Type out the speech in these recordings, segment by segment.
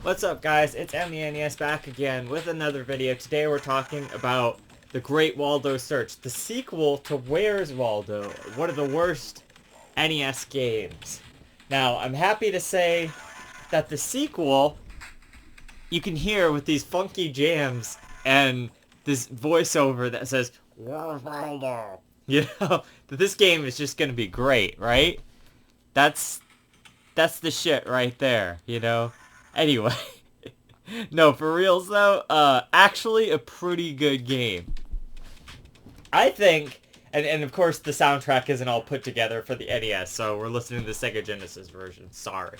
What's up, guys? It's EmiNES back again with another video. Today we're talking about The Great Waldo Search, the sequel to Where's Waldo, one of the worst NES games. Now, I'm happy to say that the sequel, you can hear with these funky jams and this voiceover that says, "Where's Waldo?" You know, that this game is just gonna be great, right? That's the shit right there, you know? Anyway, no, for reals though, actually a pretty good game. I think, and of course the soundtrack isn't all put together for the NES, so we're listening to the Sega Genesis version, sorry.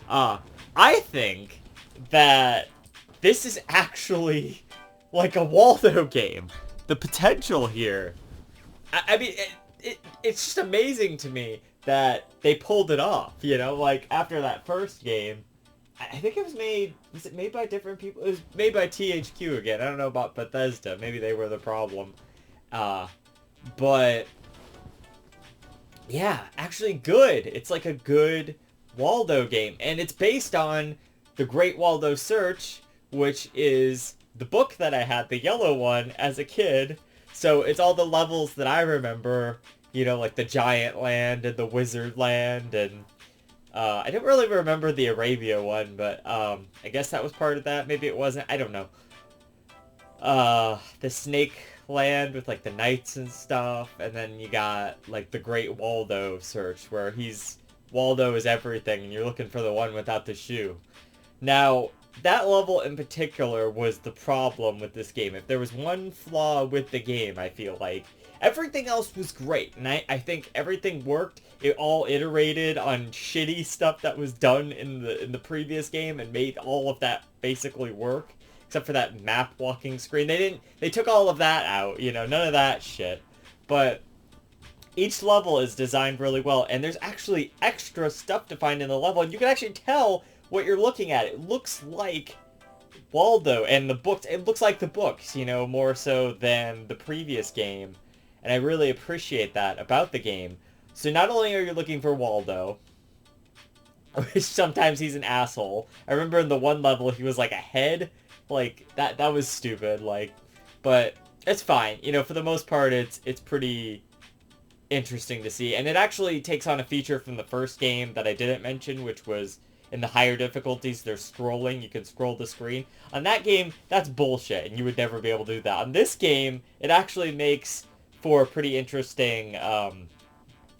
I think that this is actually like a Waldo game. The potential here. I mean, it's just amazing to me that they pulled it off, you know? Like, after that first game, I think it was it made by different people? It was made by THQ again. I don't know about Bethesda. Maybe they were the problem. But, yeah, actually good. It's like a good Waldo game. And it's based on The Great Waldo Search, which is the book that I had, the yellow one, as a kid. So it's all the levels that I remember, you know, like the Giant Land and the Wizard Land, and I don't really remember the Arabia one, but I guess that was part of that. Maybe it wasn't. I don't know. The Snake Land with like the knights and stuff, and then you got like the Great Waldo Search, where Waldo is everything, and you're looking for the one without the shoe. Now, that level in particular was the problem with this game. If there was one flaw with the game, I feel like everything else was great, and I think everything worked. It all iterated on shitty stuff that was done in the previous game and made all of that basically work, except for that map walking screen. They took all of that out, you know, none of that shit. But each level is designed really well, and there's actually extra stuff to find in the level, and you can actually tell what you're looking at. It looks like Waldo and the books. It looks like the books, you know, more so than the previous game. And I really appreciate that about the game. So not only are you looking for Waldo, which sometimes he's an asshole. I remember in the one level he was like a head. Like, that was stupid, like, but it's fine. You know, for the most part, it's pretty interesting to see. And it actually takes on a feature from the first game that I didn't mention, which was in the higher difficulties, there's scrolling. You can scroll the screen. On that game, that's bullshit, and you would never be able to do that. On this game, it actually makes for a pretty interesting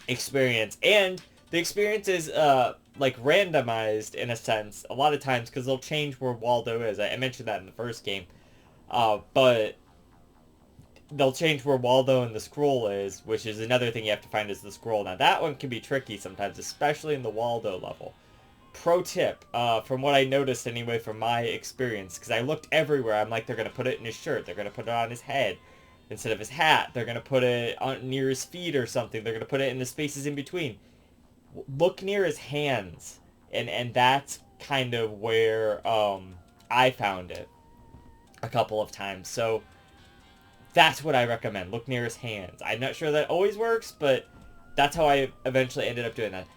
experience. And the experience is, like, randomized, in a sense, a lot of times, because they'll change where Waldo is. I mentioned that in the first game. But they'll change where Waldo and the scroll is, which is another thing you have to find is the scroll. Now, that one can be tricky sometimes, especially in the Waldo level. Pro tip, from what I noticed anyway from my experience, because I looked everywhere, I'm like, they're going to put it in his shirt, they're going to put it on his head instead of his hat, they're going to put it on near his feet or something, they're going to put it in the spaces in between. Look near his hands, and that's kind of where I found it a couple of times. So that's what I recommend. Look near his hands. I'm not sure that always works, but that's how I eventually ended up doing that.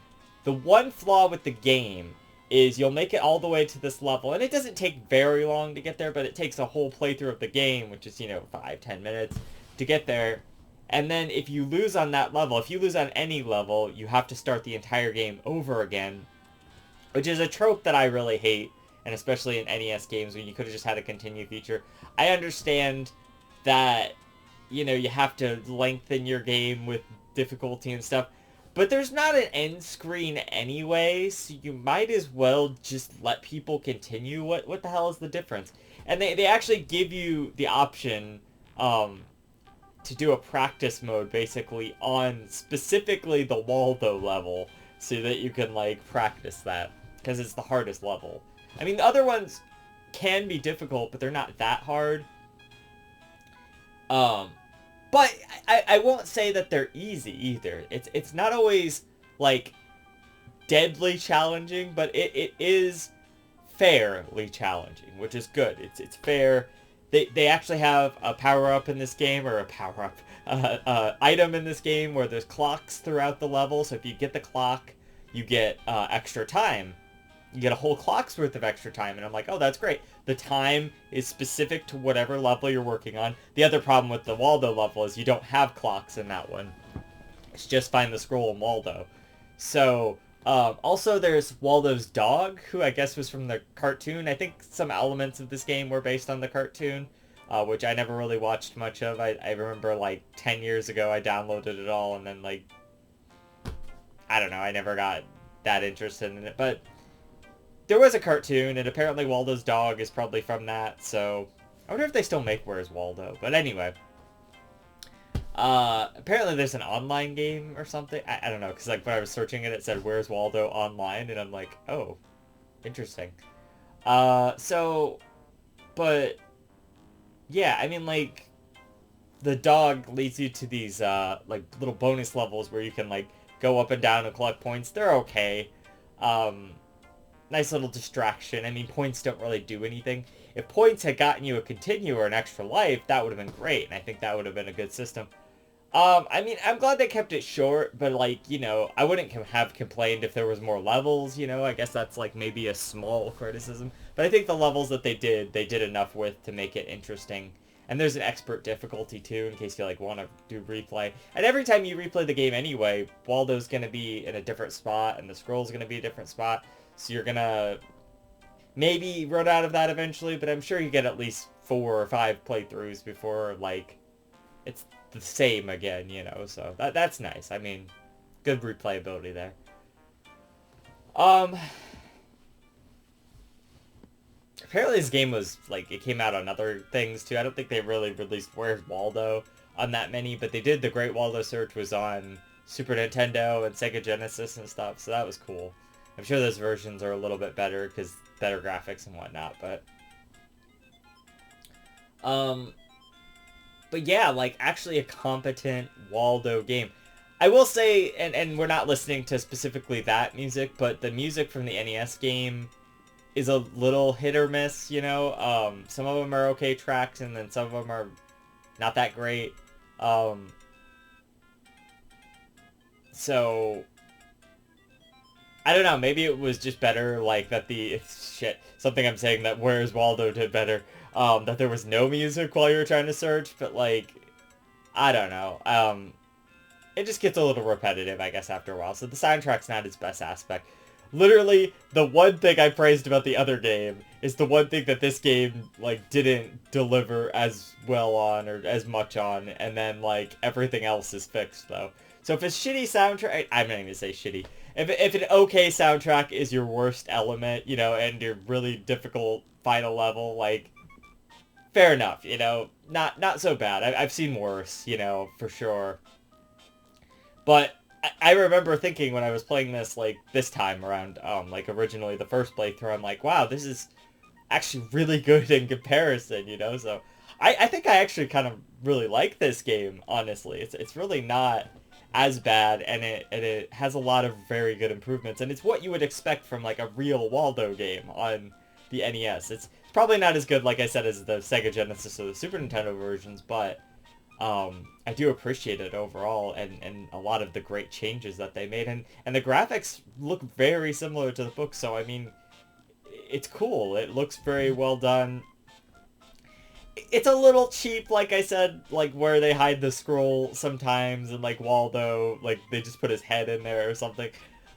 The one flaw with the game is you'll make it all the way to this level, and it doesn't take very long to get there, but it takes a whole playthrough of the game, which is, you know, 5-10 minutes to get there. And then if you lose on that level, if you lose on any level, you have to start the entire game over again, which is a trope that I really hate, and especially in NES games when you could have just had a continue feature. I understand that, you know, you have to lengthen your game with difficulty and stuff, but there's not an end screen anyway, so you might as well just let people continue. What the hell is the difference? And they actually give you the option to do a practice mode, basically, on specifically the Waldo level, so that you can, like, practice that, because it's the hardest level. I mean, the other ones can be difficult, but they're not that hard. But I won't say that they're easy either. It's not always, like, deadly challenging, but it is fairly challenging, which is good. It's fair. They actually have a power-up in this game, or a power-up item in this game, where there's clocks throughout the level, so if you get the clock, you get extra time. you get a whole clock's worth of extra time. And I'm like, oh, that's great. The time is specific to whatever level you're working on. The other problem with the Waldo level is you don't have clocks in that one. It's just find the scroll in Waldo. So, also there's Waldo's dog, who I guess was from the cartoon. I think some elements of this game were based on the cartoon, which I never really watched much of. I remember, like, 10 years ago I downloaded it all, and then, like, I don't know, I never got that interested in it. But there was a cartoon, and apparently Waldo's dog is probably from that, so I wonder if they still make Where's Waldo. But anyway, apparently there's an online game or something. I don't know, because like when I was searching it, it said Where's Waldo online, and I'm like, oh, interesting. So, but yeah, I mean, like, the dog leads you to these like little bonus levels where you can like go up and down and collect points. They're okay. Nice little distraction. I mean, points don't really do anything. If points had gotten you a continue or an extra life, that would have been great, and I think that would have been a good system. I mean, I'm glad they kept it short, but, like, you know, I wouldn't have complained if there was more levels, you know? I guess that's, like, maybe a small criticism. But I think the levels that they did enough with to make it interesting. And there's an expert difficulty, too, in case you, like, want to do replay. And every time you replay the game anyway, Waldo's going to be in a different spot, and the scroll's going to be a different spot. So you're going to maybe run out of that eventually, but I'm sure you get at least 4 or 5 playthroughs before, like, it's the same again, you know, so that's nice. I mean, good replayability there. Apparently this game was, like, it came out on other things, too. I don't think they really released Where's Waldo on that many, but they did. The Great Waldo Search was on Super Nintendo and Sega Genesis and stuff, so that was cool. I'm sure those versions are a little bit better, because better graphics and whatnot, but yeah, like, actually a competent Waldo game. I will say, and we're not listening to specifically that music, but the music from the NES game is a little hit or miss, you know? Some of them are okay tracks, and then some of them are not that great. So, I don't know, maybe it was just better, like, that something I'm saying that Where's Waldo did better. That there was no music while you were trying to search, but, like, I don't know. It just gets a little repetitive, I guess, after a while. So the soundtrack's not its best aspect. Literally, the one thing I praised about the other game is the one thing that this game, like, didn't deliver as well on or as much on, and then, like, everything else is fixed, though. So if a shitty soundtrack... I'm not even gonna say shitty. If an okay soundtrack is your worst element, you know, and your really difficult final level, like, fair enough, you know, not so bad. I've seen worse, you know, for sure. But I remember thinking when I was playing this, like, this time around, like, originally the first playthrough, I'm like, wow, this is actually really good in comparison, you know? So I think I actually kind of really like this game, honestly. It's really not as bad, and it has a lot of very good improvements, and it's what you would expect from, like, a real Waldo game on the NES. It's probably not as good, like I said, as the Sega Genesis or the Super Nintendo versions, but I do appreciate it overall, and a lot of the great changes that they made, and the graphics look very similar to the book, so I mean, it's cool. It looks very well done. It's a little cheap, like I said, like, where they hide the scroll sometimes, and, like, Waldo, like, they just put his head in there or something.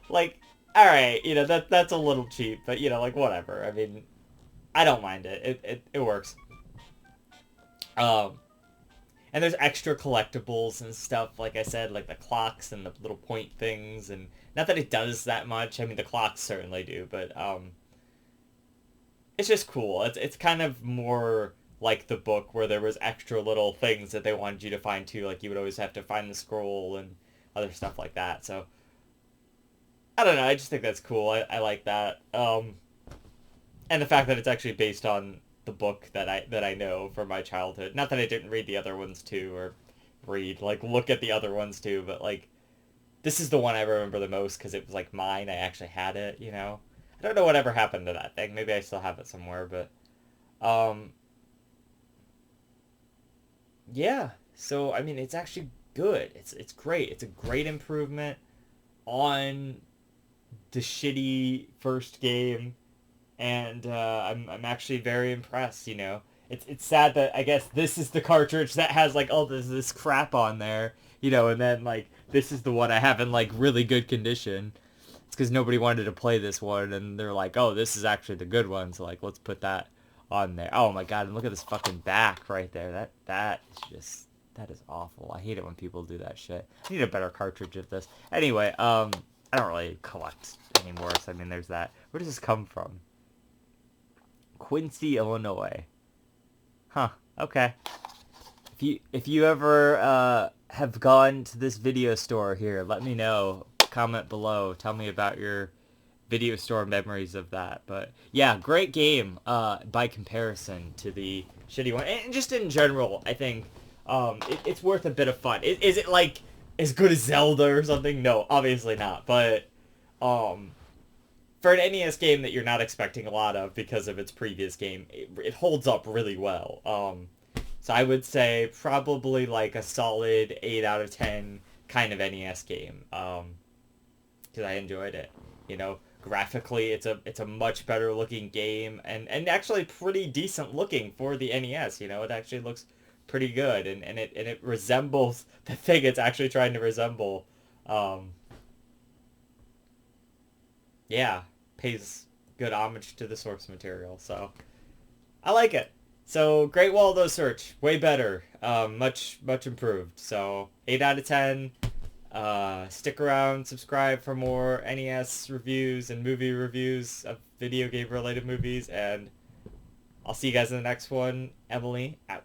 Like, alright, you know, that's a little cheap, but, you know, like, whatever. I mean, I don't mind it. It works. And there's extra collectibles and stuff, like I said, like the clocks and the little point things, and not that it does that much. I mean, the clocks certainly do, but, it's just cool. It's kind of more like the book, where there was extra little things that they wanted you to find too, like you would always have to find the scroll and other stuff like that, so I don't know, I just think that's cool. I like that. And the fact that it's actually based on the book that I know from my childhood. Not that I didn't read the other ones too, or look at the other ones too, but, like, this is the one I remember the most because it was, like, mine. I actually had it, you know? I don't know whatever happened to that thing. Maybe I still have it somewhere, but, yeah. So, I mean, it's actually good. It's great. It's a great improvement on the shitty first game, and I'm actually very impressed. It's sad that I guess this is the cartridge that has like all this crap on there, and then like this is the one I have in like really good condition. It's because nobody wanted to play this one, and they're like, oh, this is actually the good one, so like let's put that on there. Oh my god, and look at this fucking back right there. That is just that is awful. I hate it when people do that shit. I need a better cartridge of this. Anyway, I don't really collect anymore, so I mean there's that. Where does this come from? Quincy, Illinois. Huh. Okay. If you ever have gone to this video store here, let me know. Comment below. Tell me about your video store memories of that. But yeah, great game by comparison to the shitty one. And just in general, I think it's worth a bit of fun. Is it like as good as Zelda or something? No, obviously not. But for an NES game that you're not expecting a lot of because of its previous game, it holds up really well. So I would say probably like a solid 8 out of 10 kind of NES game. Because I enjoyed it. Graphically, it's a much better looking game, and actually pretty decent looking for the NES. It actually looks pretty good, and it resembles the thing it's actually trying to resemble. Yeah, pays good homage to the source material, so I like it. So Great Waldo Search, way better, much improved. So 8 out of 10. Stick around, subscribe for more NES reviews and movie reviews of video game related movies, and I'll see you guys in the next one. Emily out.